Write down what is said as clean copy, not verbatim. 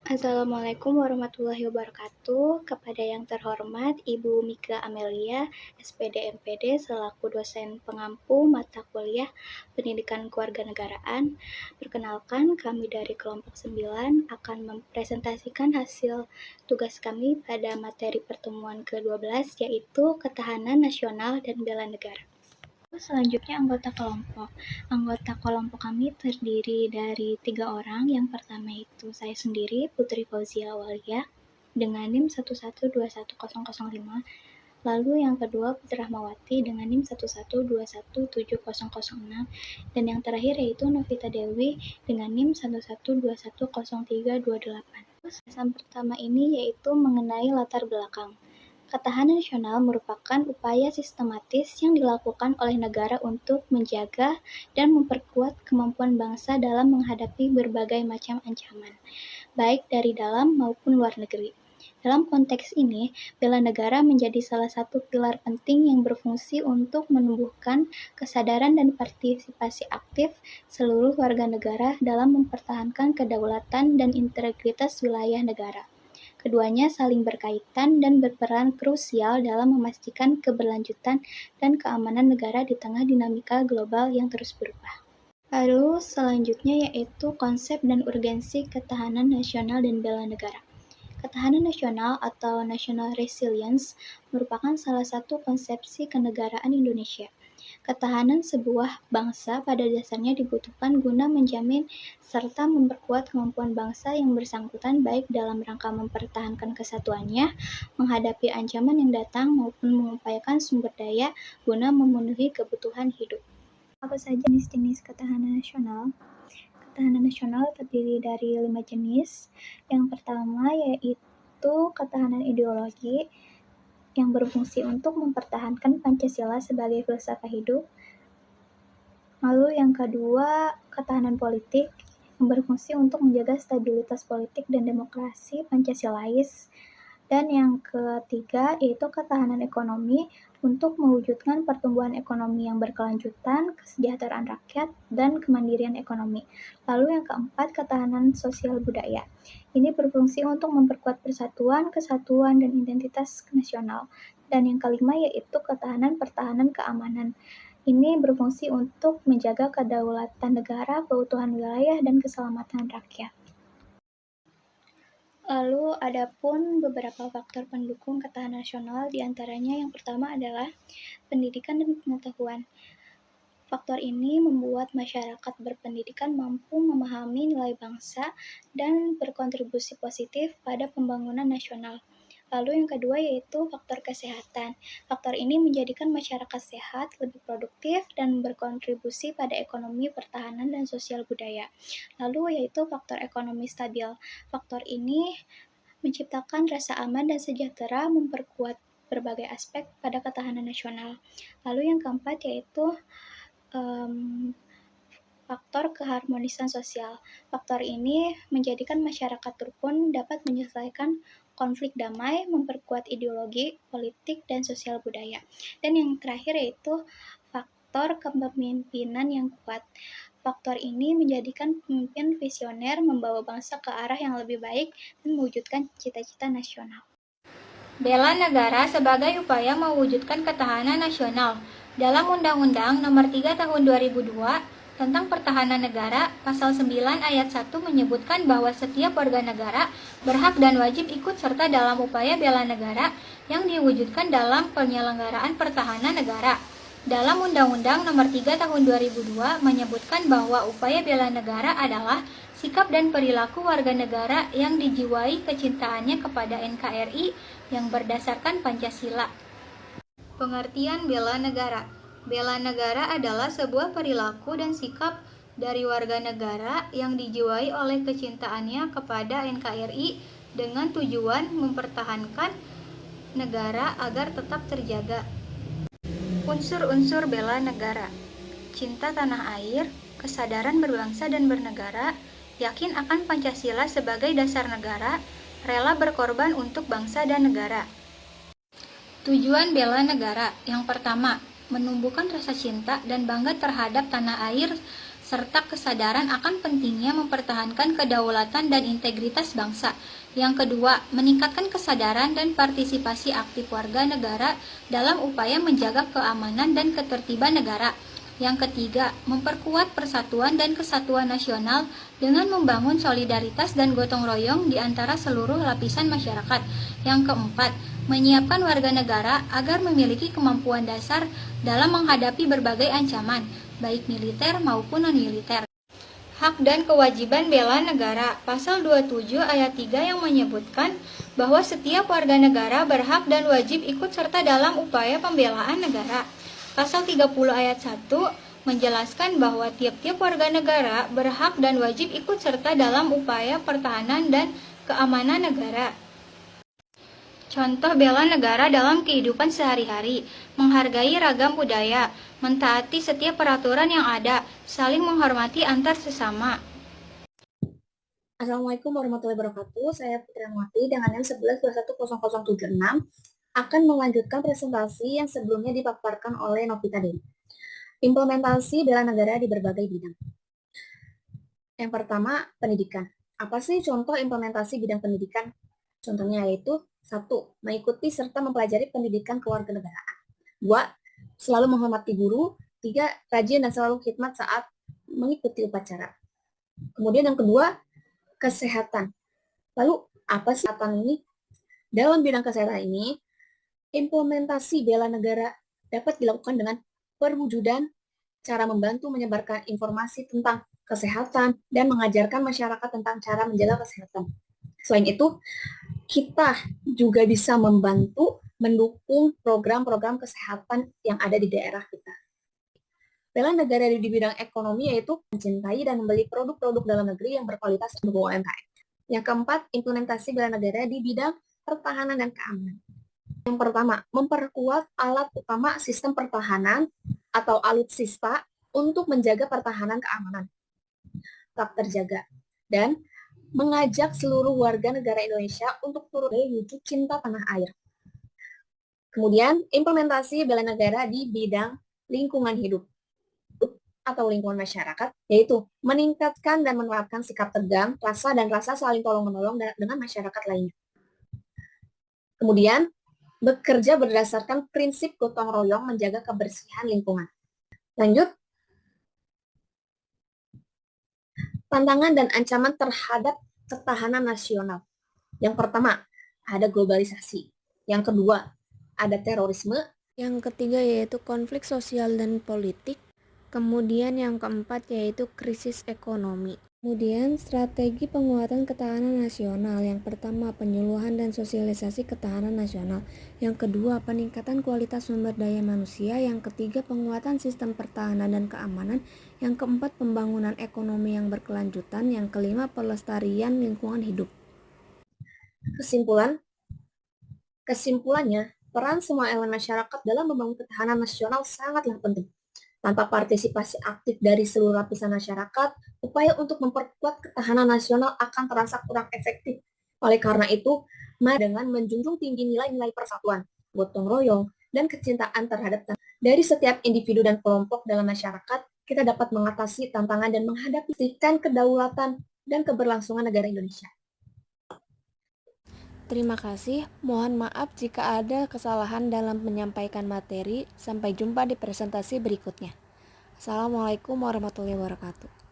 Assalamualaikum warahmatullahi wabarakatuh. Kepada yang terhormat Ibu Mika Amelia, SPD MPD selaku dosen pengampu mata kuliah Pendidikan Kewarganegaraan. Perkenalkan, kami dari kelompok 9 akan mempresentasikan hasil tugas kami pada materi pertemuan ke-12 yaitu Ketahanan Nasional dan Bela Negara. Selanjutnya Anggota kelompok kami terdiri dari 3 orang. Yang pertama itu saya sendiri, Putri Fauzia Walia, dengan NIM 1121005. Lalu yang kedua Putri Rahmawati dengan NIM 112170006. Dan yang terakhir yaitu Novita Dewi dengan NIM 1121038. Pembahasan pertama ini yaitu mengenai latar belakang. Ketahanan nasional merupakan upaya sistematis yang dilakukan oleh negara untuk menjaga dan memperkuat kemampuan bangsa dalam menghadapi berbagai macam ancaman, baik dari dalam maupun luar negeri. Dalam konteks ini, bela negara menjadi salah satu pilar penting yang berfungsi untuk menumbuhkan kesadaran dan partisipasi aktif seluruh warga negara dalam mempertahankan kedaulatan dan integritas wilayah negara. Keduanya saling berkaitan dan berperan krusial dalam memastikan keberlanjutan dan keamanan negara di tengah dinamika global yang terus berubah. Lalu selanjutnya yaitu konsep dan urgensi ketahanan nasional dan bela negara. Ketahanan nasional atau national resilience merupakan salah satu konsepsi kenegaraan Indonesia. Ketahanan sebuah bangsa pada dasarnya dibutuhkan guna menjamin serta memperkuat kemampuan bangsa yang bersangkutan baik dalam rangka mempertahankan kesatuannya, menghadapi ancaman yang datang maupun mengupayakan sumber daya guna memenuhi kebutuhan hidup. Apa saja jenis-jenis ketahanan nasional? Ketahanan nasional terdiri dari 5 jenis. Yang pertama yaitu ketahanan ideologi yang berfungsi untuk mempertahankan Pancasila sebagai filsafat hidup. Lalu yang kedua, ketahanan politik yang berfungsi untuk menjaga stabilitas politik dan demokrasi Pancasilais. Dan yang ketiga, yaitu ketahanan ekonomi untuk mewujudkan pertumbuhan ekonomi yang berkelanjutan, kesejahteraan rakyat, dan kemandirian ekonomi. Lalu yang keempat, ketahanan sosial budaya. Ini berfungsi untuk memperkuat persatuan, kesatuan, dan identitas nasional. Dan yang kelima yaitu ketahanan pertahanan keamanan. Ini berfungsi untuk menjaga kedaulatan negara, keutuhan wilayah, dan keselamatan rakyat. Lalu adapun beberapa faktor pendukung ketahanan nasional, diantaranya yang pertama adalah pendidikan dan pengetahuan. Faktor ini membuat masyarakat berpendidikan mampu memahami nilai bangsa dan berkontribusi positif pada pembangunan nasional. Lalu yang kedua yaitu faktor kesehatan. Faktor ini menjadikan masyarakat sehat, lebih produktif, dan berkontribusi pada ekonomi, pertahanan, dan sosial budaya. Lalu yaitu faktor ekonomi stabil. Faktor ini menciptakan rasa aman dan sejahtera, memperkuat berbagai aspek pada ketahanan nasional. Lalu yang keempat yaitu faktor keharmonisan sosial. Faktor ini menjadikan masyarakat rukun dapat menyelesaikan konflik damai, memperkuat ideologi, politik, dan sosial budaya. Dan yang terakhir yaitu faktor kepemimpinan yang kuat. Faktor ini menjadikan pemimpin visioner membawa bangsa ke arah yang lebih baik dan mewujudkan cita-cita nasional. Bela negara sebagai upaya mewujudkan ketahanan nasional. Dalam Undang-Undang Nomor 3 Tahun 2002 tentang Pertahanan Negara, Pasal 9 Ayat 1 menyebutkan bahwa setiap warga negara berhak dan wajib ikut serta dalam upaya bela negara yang diwujudkan dalam penyelenggaraan pertahanan negara. Dalam Undang-Undang Nomor 3 Tahun 2002 menyebutkan bahwa upaya bela negara adalah sikap dan perilaku warga negara yang dijiwai kecintaannya kepada NKRI yang berdasarkan Pancasila. Pengertian bela negara. Bela negara adalah sebuah perilaku dan sikap dari warga negara yang dijiwai oleh kecintaannya kepada NKRI dengan tujuan mempertahankan negara agar tetap terjaga. Unsur-unsur bela negara: cinta tanah air, kesadaran berbangsa dan bernegara, yakin akan Pancasila sebagai dasar negara, rela berkorban untuk bangsa dan negara. Tujuan bela negara: yang pertama, menumbuhkan rasa cinta dan bangga terhadap tanah air serta kesadaran akan pentingnya mempertahankan kedaulatan dan integritas bangsa. Yang kedua, meningkatkan kesadaran dan partisipasi aktif warga negara dalam upaya menjaga keamanan dan ketertiban negara. Yang ketiga, memperkuat persatuan dan kesatuan nasional dengan membangun solidaritas dan gotong royong di antara seluruh lapisan masyarakat. Yang keempat, menyiapkan warga negara agar memiliki kemampuan dasar dalam menghadapi berbagai ancaman, baik militer maupun non-militer. Hak dan kewajiban bela negara, Pasal 27 ayat 3 yang menyebutkan bahwa setiap warga negara berhak dan wajib ikut serta dalam upaya pembelaan negara. Pasal 30 ayat 1 menjelaskan bahwa tiap-tiap warga negara berhak dan wajib ikut serta dalam upaya pertahanan dan keamanan negara. Contoh bela negara dalam kehidupan sehari-hari, menghargai ragam budaya, mentaati setiap peraturan yang ada, saling menghormati antar sesama. Assalamualaikum warahmatullahi wabarakatuh. Saya Putri Anwati dengan NIM 11210076 akan melanjutkan presentasi yang sebelumnya dipaparkan oleh Novita Dewi. Implementasi bela negara di berbagai bidang. Yang pertama, pendidikan. Apa sih contoh implementasi bidang pendidikan? Contohnya yaitu 1. Mengikuti serta mempelajari pendidikan kewarganegaraan. 2. Selalu menghormati guru. 3. Rajin dan selalu khidmat saat mengikuti upacara. Kemudian yang kedua, kesehatan. Lalu, apa sih kesehatan ini? Dalam bidang kesehatan ini, implementasi bela negara dapat dilakukan dengan perwujudan cara membantu menyebarkan informasi tentang kesehatan dan mengajarkan masyarakat tentang cara menjaga kesehatan. Selain itu, kita juga bisa membantu mendukung program-program kesehatan yang ada di daerah kita. Bela negara di bidang ekonomi yaitu mencintai dan membeli produk-produk dalam negeri yang berkualitas untuk UMKM. Yang keempat, implementasi bela negara di bidang pertahanan dan keamanan. Yang pertama, memperkuat alat utama sistem pertahanan atau alutsista untuk menjaga pertahanan keamanan tetap terjaga dan mengajak seluruh warga negara Indonesia untuk turut wujud cinta tanah air. Kemudian, implementasi bela negara di bidang lingkungan hidup atau lingkungan masyarakat, yaitu meningkatkan dan menerapkan sikap tegang, dan rasa saling tolong-menolong dengan masyarakat lainnya. Kemudian, bekerja berdasarkan prinsip gotong royong menjaga kebersihan lingkungan. Lanjut, tantangan dan ancaman terhadap ketahanan nasional. Yang pertama, ada globalisasi. Yang kedua, ada terorisme. Yang ketiga yaitu konflik sosial dan politik. Kemudian yang keempat yaitu krisis ekonomi. Kemudian strategi penguatan ketahanan nasional. Yang pertama, penyuluhan dan sosialisasi ketahanan nasional. Yang kedua, peningkatan kualitas sumber daya manusia. Yang ketiga, penguatan sistem pertahanan dan keamanan. Yang keempat, pembangunan ekonomi yang berkelanjutan. Yang kelima, pelestarian lingkungan hidup. Kesimpulannya, peran semua elemen masyarakat dalam membangun ketahanan nasional sangatlah penting. Tanpa partisipasi aktif dari seluruh lapisan masyarakat, upaya untuk memperkuat ketahanan nasional akan terasa kurang efektif. Oleh karena itu, mari dengan menjunjung tinggi nilai-nilai persatuan, gotong royong, dan kecintaan terhadap dari setiap individu dan kelompok dalam masyarakat, kita dapat mengatasi tantangan dan menghadapi kedaulatan dan keberlangsungan negara Indonesia. Terima kasih. Mohon maaf jika ada kesalahan dalam menyampaikan materi. Sampai jumpa di presentasi berikutnya. Assalamualaikum warahmatullahi wabarakatuh.